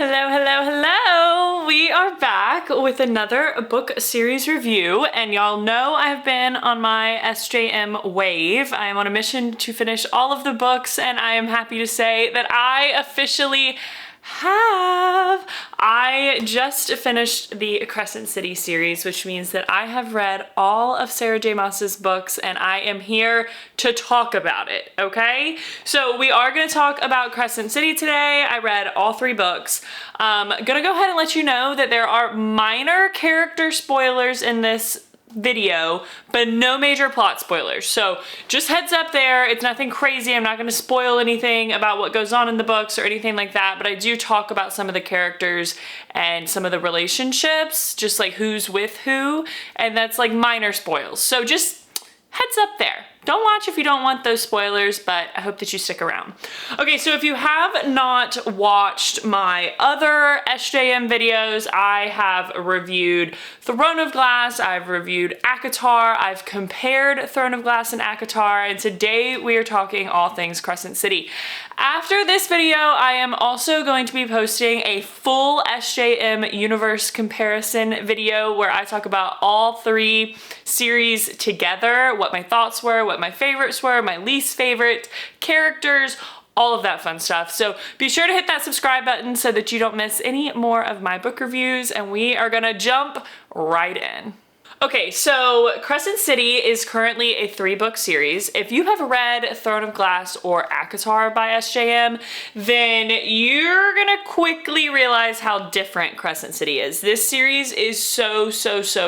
Hello, hello, hello! We are back with another book series review, and y'all know I've been on my SJM wave. I am on a mission to finish all of the books, and I am happy to say that I officially have. I just finished the Crescent City series, which means that I have read all of Sarah J. Maas's books and I am here to talk about it, okay? So we are gonna talk about Crescent City today. I read all 3 books. Gonna go ahead and let you know that there are minor character spoilers in this video, but no major plot spoilers. So just heads up there, it's nothing crazy. I'm not going to spoil anything about what goes on in the books or anything like that, but I do talk about some of the characters and some of the relationships, just like who's with who, and that's like minor spoils. So just heads up there. Don't watch if you don't want those spoilers, but I hope that you stick around. Okay, so if you have not watched my other SJM videos, I have reviewed Throne of Glass, I've reviewed ACOTAR, I've compared Throne of Glass and ACOTAR, and today we are talking all things Crescent City. After this video, I am also going to be posting a full SJM universe comparison video where I talk about all 3 series together, what my thoughts were, what my favorites were, my least favorite characters, all of that fun stuff. So be sure to hit that subscribe button so that you don't miss any more of my book reviews, and we are gonna jump right in. Okay, so Crescent City is currently a 3-book series. If you have read Throne of Glass or ACOTAR by SJM, then you're gonna quickly realize how different Crescent City is. This series is so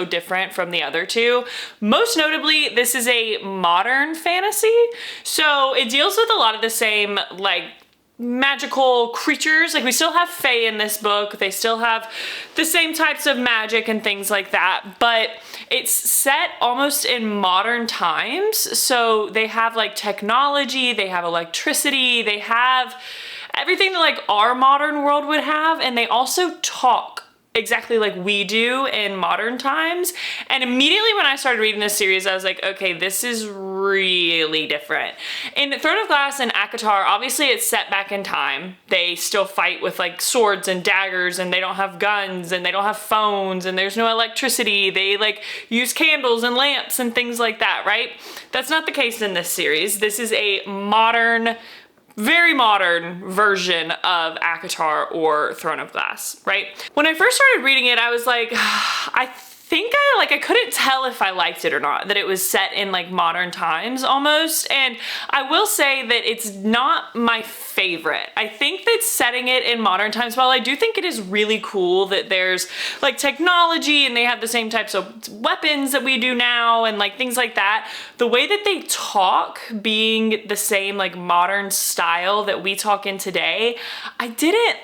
different from the other 2. Most notably, this is a modern fantasy, so it deals with a lot of the same, like, magical creatures. Like, we still have fae in this book, they still have the same types of magic and things like that, but it's set almost in modern times. So they have like technology, they have electricity, they have everything that like our modern world would have, and they also talk exactly like we do in modern times. And immediately when I started reading this series, I was like, okay, this is really different. In Throne of Glass and ACOTAR, obviously it's set back in time. They still fight with like swords and daggers, and they don't have guns, and they don't have phones, and there's no electricity. They like use candles and lamps and things like that, right? That's not the case in this series. This is a modern, very modern version of ACOTAR or Throne of Glass, right? When I first started reading it, I was like, I couldn't tell if I liked it or not, that it was set in like modern times almost. And I will say that it's not my favorite. I think that setting it in modern times, while I do think it is really cool that there's like technology and they have the same types of weapons that we do now and like things like that, the way that they talk being the same like modern style that we talk in today, I didn't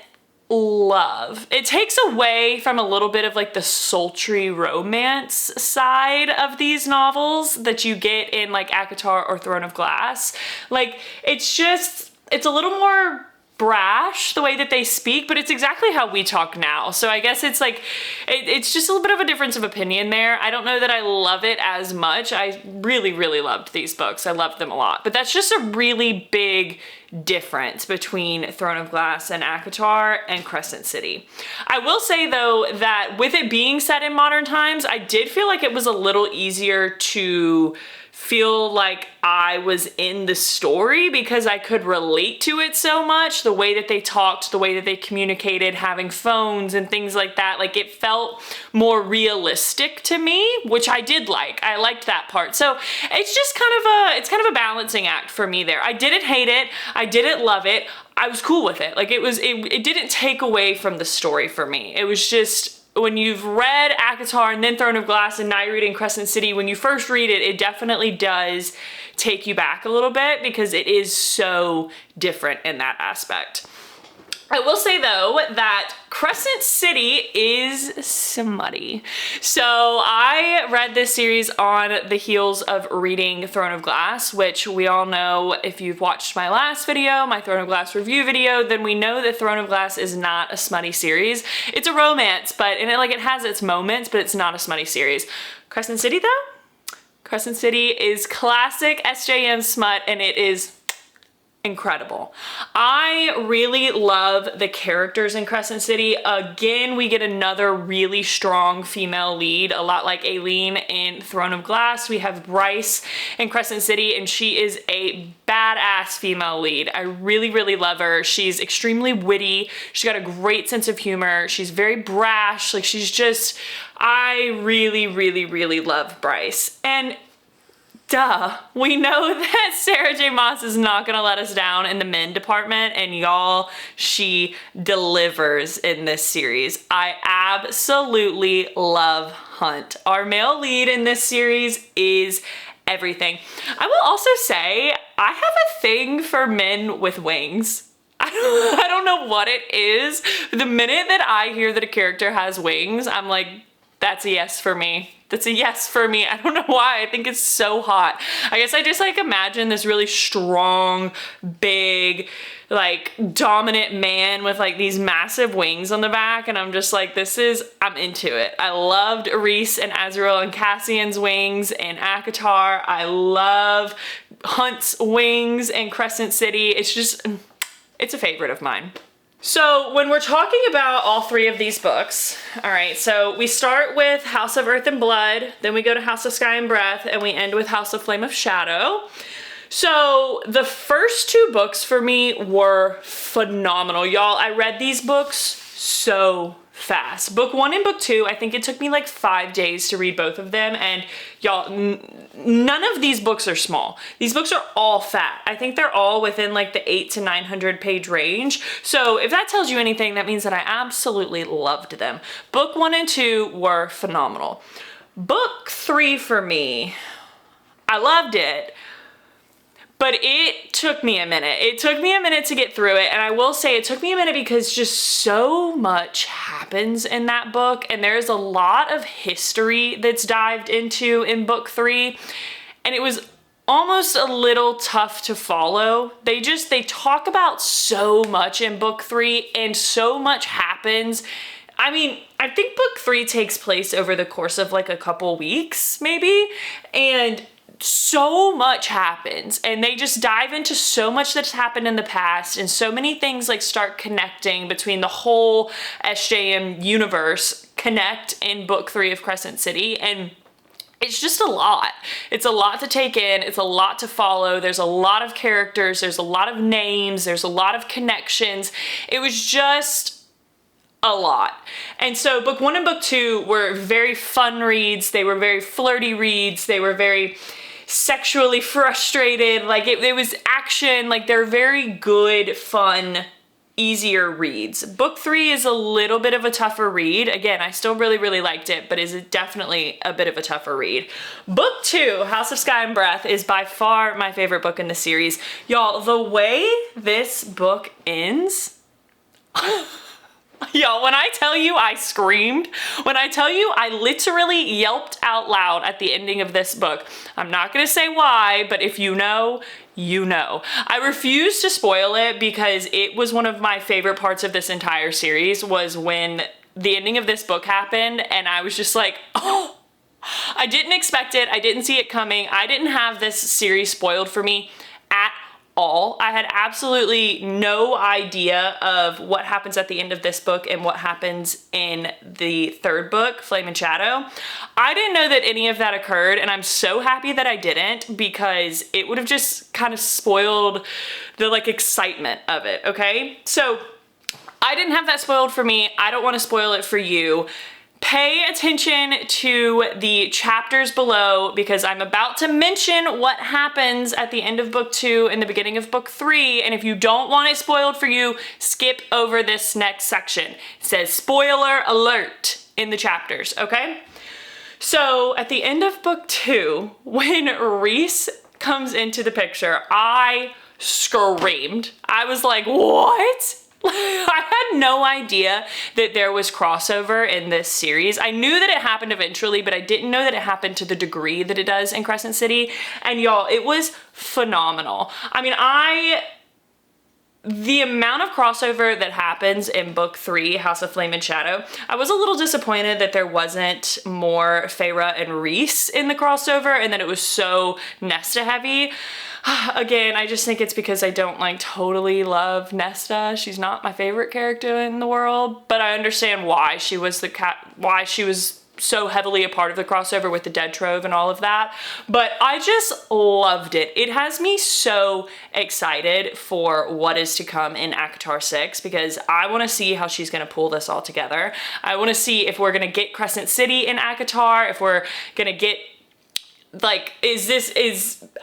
love. It takes away from a little bit of like the sultry romance side of these novels that you get in like ACOTAR or Throne of Glass. Like, it's a little more brash the way that they speak, but it's exactly how we talk now. So I guess it's like, it's just a little bit of a difference of opinion there. I don't know that I love it as much. I really loved these books. I loved them a lot, but that's just a really big difference between Throne of Glass and ACOTAR and Crescent City. I will say though that with it being set in modern times, I did feel like it was a little easier to feel like I was in the story because I could relate to it so much. The way that they talked, the way that they communicated, having phones and things like that, like it felt more realistic to me, which I did like. I liked that part. So it's just kind of a balancing act for me there. I didn't hate it. I didn't love it. I was cool with it. Like it didn't take away from the story for me. It was just, when you've read ACOTAR and then Throne of Glass and now you're reading Crescent City, when you first read it, it definitely does take you back a little bit because it is so different in that aspect. I will say though that Crescent City is smutty. So I read this series on the heels of reading Throne of Glass, which we all know, if you've watched my last video, my Throne of Glass review video, then we know that Throne of Glass is not a smutty series. It's a romance, but it has its moments, but it's not a smutty series. Crescent City though? Crescent City is classic SJM smut, and it is incredible. I really love the characters in Crescent City. Again, we get another really strong female lead, a lot like Aileen in Throne of Glass. We have Bryce in Crescent City, and she is a badass female lead. I really, really love her. She's extremely witty. She's got a great sense of humor. She's very brash. Like, she's just, I really, really, really love Bryce. And duh, we know that Sarah J. Maas is not gonna let us down in the men department, and y'all, she delivers in this series. I absolutely love Hunt. Our male lead in this series is everything. I will also say, I have a thing for men with wings. I don't know what it is. The minute that I hear that a character has wings, I'm like, that's a yes for me. That's a yes for me. I don't know why. I think it's so hot. I guess I just like imagine this really strong, big, like dominant man with like these massive wings on the back. And I'm just like, I'm into it. I loved Reese and Azrael and Cassian's wings and Akatar. I love Hunt's wings and Crescent City. It's a favorite of mine. So when we're talking about all three of these books, all right, so we start with House of Earth and Blood, then we go to House of Sky and Breath, and we end with House of Flame of Shadow. So the first two books for me were phenomenal. Y'all, I read these books so fast. Book 1 and book 2, I think it took me like 5 days to read both of them, and y'all, none of these books are small. These books are all fat. I think they're all within like the 800 to 900 page range. So if that tells you anything, that means that I absolutely loved them. Book 1 and 2 were phenomenal. Book 3 for me, I loved it, but it took me a minute. It took me a minute to get through it, and I will say it took me a minute because just so much happens in that book, and there's a lot of history that's dived into in book 3, and it was almost a little tough to follow. They talk about so much in book 3, and so much happens. I mean, I think book 3 takes place over the course of like a couple weeks, maybe, and so much happens, and they just dive into so much that's happened in the past, and so many things like start connecting between the whole SJM universe connect in book 3 of Crescent City, and it's just a lot. It's a lot to take in. It's a lot to follow. There's a lot of characters. There's a lot of names. There's a lot of connections. It was just a lot. And so book 1 and book 2 were very fun reads. They were very flirty reads. They were very sexually frustrated. Like it was action. Like they're very good, fun, easier reads. Book 3 is a little bit of a tougher read. Again, I still really, really liked it, but is definitely a bit of a tougher read. Book 2, House of Sky and Breath, is by far my favorite book in the series. Y'all, the way this book ends, y'all, when I tell you I screamed, when I tell you I literally yelped out loud at the ending of this book. I'm not gonna say why, but if you know, you know. I refuse to spoil it because it was one of my favorite parts of this entire series, was when the ending of this book happened, and I was just like, oh, I didn't expect it. I didn't see it coming. I didn't have this series spoiled for me at all. I had absolutely no idea of what happens at the end of this book and what happens in the third book, Flame and Shadow. I didn't know that any of that occurred, and I'm so happy that I didn't, because it would have just kind of spoiled the like excitement of it, okay? So I didn't have that spoiled for me. I don't want to spoil it for you. Pay attention to the chapters below, because I'm about to mention what happens at the end of book 2 and the beginning of book 3, and if you don't want it spoiled for you, skip over this next section. It says spoiler alert in the chapters, okay? So at the end of book 2, when Reese comes into the picture, I screamed. I was like, what? I had no idea that there was crossover in this series. I knew that it happened eventually, but I didn't know that it happened to the degree that it does in Crescent City. And y'all, it was phenomenal. I mean, the amount of crossover that happens in book 3, House of Flame and Shadow, I was a little disappointed that there wasn't more Feyre and Rhys in the crossover and that it was so Nesta heavy. Again, I just think it's because I don't like totally love Nesta. She's not my favorite character in the world, but I understand why she was so heavily a part of the crossover with the Dead Trove and all of that. But I just loved it. It has me so excited for what is to come in ACOTAR 6 because I want to see how she's going to pull this all together. I want to see if we're going to get Crescent City in ACOTAR, if we're going to get like, is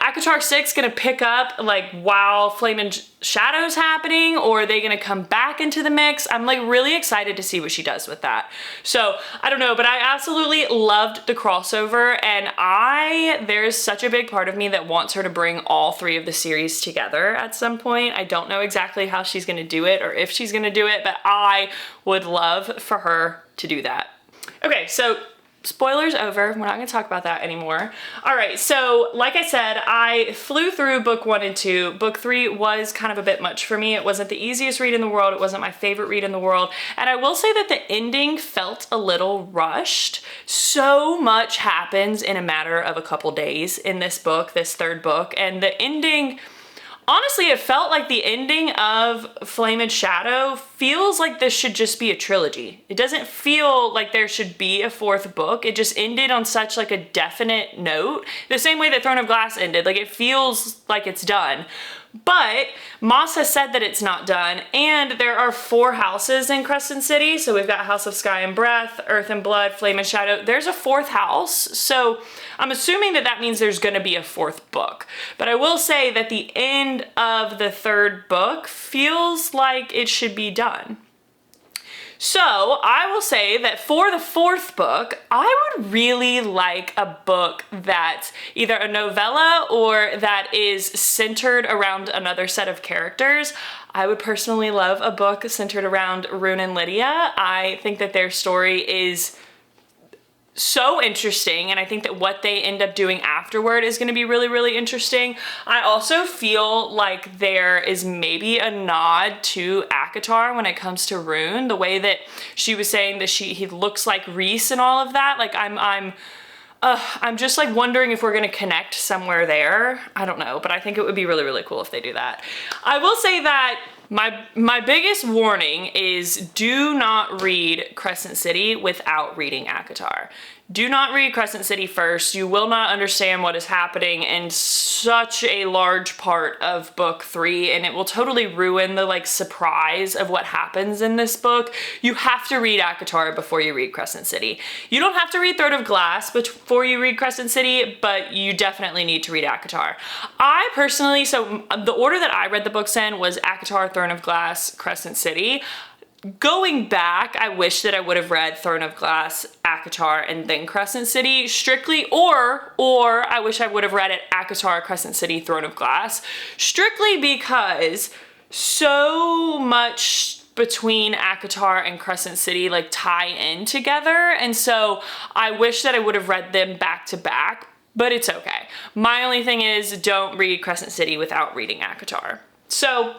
ACOTAR 6 gonna pick up like while Flame and Shadow's happening, or are they gonna come back into the mix? I'm like really excited to see what she does with that. So I don't know, but I absolutely loved the crossover, and there's such a big part of me that wants her to bring all 3 of the series together at some point. I don't know exactly how she's gonna do it or if she's gonna do it, but I would love for her to do that. Okay, so spoilers over. We're not going to talk about that anymore. All right, so like I said, I flew through book 1 and 2. Book 3 was kind of a bit much for me. It wasn't the easiest read in the world. It wasn't my favorite read in the world. And I will say that the ending felt a little rushed. So much happens in a matter of a couple days in this book, this 3rd book. And the ending, honestly, it felt like the ending of Flame and Shadow feels like this should just be a trilogy. It doesn't feel like there should be a 4th book. It just ended on such like a definite note. The same way that Throne of Glass ended. Like, it feels like it's done. But Maas has said that it's not done, and there are 4 houses in Crescent City. So we've got House of Sky and Breath, Earth and Blood, Flame and Shadow. There's a 4th house, so I'm assuming that that means there's gonna be a 4th book. But I will say that the end of the 3rd book feels like it should be done. So I will say that for the 4th book, I would really like a book that's either a novella or that is centered around another set of characters. I would personally love a book centered around Rune and Lydia. I think that their story is so interesting, and I think that what they end up doing afterward is going to be really, really interesting. I also feel like there is maybe a nod to ACOTAR when it comes to Rune, the way that she was saying that he looks like Rhys and all of that. Like, I'm just like wondering if we're gonna connect somewhere there. I don't know, but I think it would be really, really cool if they do that. I will say that my biggest warning is do not read Crescent City without reading ACOTAR. Do not read Crescent City first. You will not understand what is happening in such a large part of book 3, and it will totally ruin the like surprise of what happens in this book. You have to read ACOTAR before you read Crescent City. You don't have to read Throne of Glass before you read Crescent City, but you definitely need to read ACOTAR. I personally, so the order that I read the books in was ACOTAR, Throne of Glass, Crescent City. Going back, I wish that I would have read Throne of Glass, ACOTAR, and then Crescent City strictly, or I wish I would have read it ACOTAR, Crescent City, Throne of Glass, strictly because so much between ACOTAR and Crescent City like tie in together, and so I wish that I would have read them back to back, but it's okay. My only thing is don't read Crescent City without reading ACOTAR. So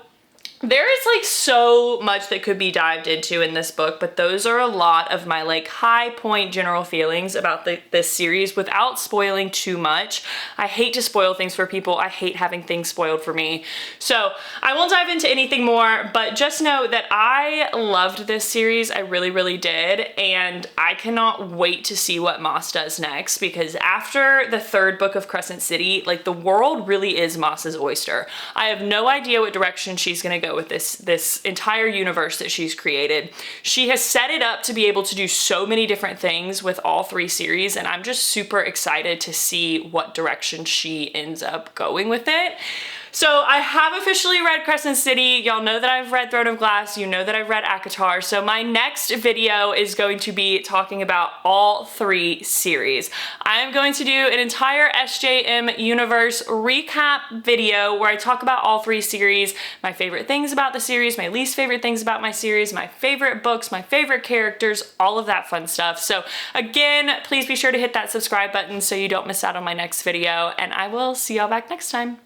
there is like so much that could be dived into in this book, but those are a lot of my like high point general feelings about this series without spoiling too much. I hate to spoil things for people. I hate having things spoiled for me. So I won't dive into anything more, but just know that I loved this series. I really, really did. And I cannot wait to see what Maas does next, because after the 3rd book of Crescent City, like the world really is Maas's oyster. I have no idea what direction she's gonna go with this entire universe that she's created. She has set it up to be able to do so many different things with all 3 series, and I'm just super excited to see what direction she ends up going with it. So I have officially read Crescent City. Y'all know that I've read Throne of Glass. You know that I've read ACOTAR. So my next video is going to be talking about all 3 series. I am going to do an entire SJM universe recap video where I talk about all 3 series, my favorite things about the series, my least favorite things about my series, my favorite books, my favorite characters, all of that fun stuff. So again, please be sure to hit that subscribe button so you don't miss out on my next video, and I will see y'all back next time.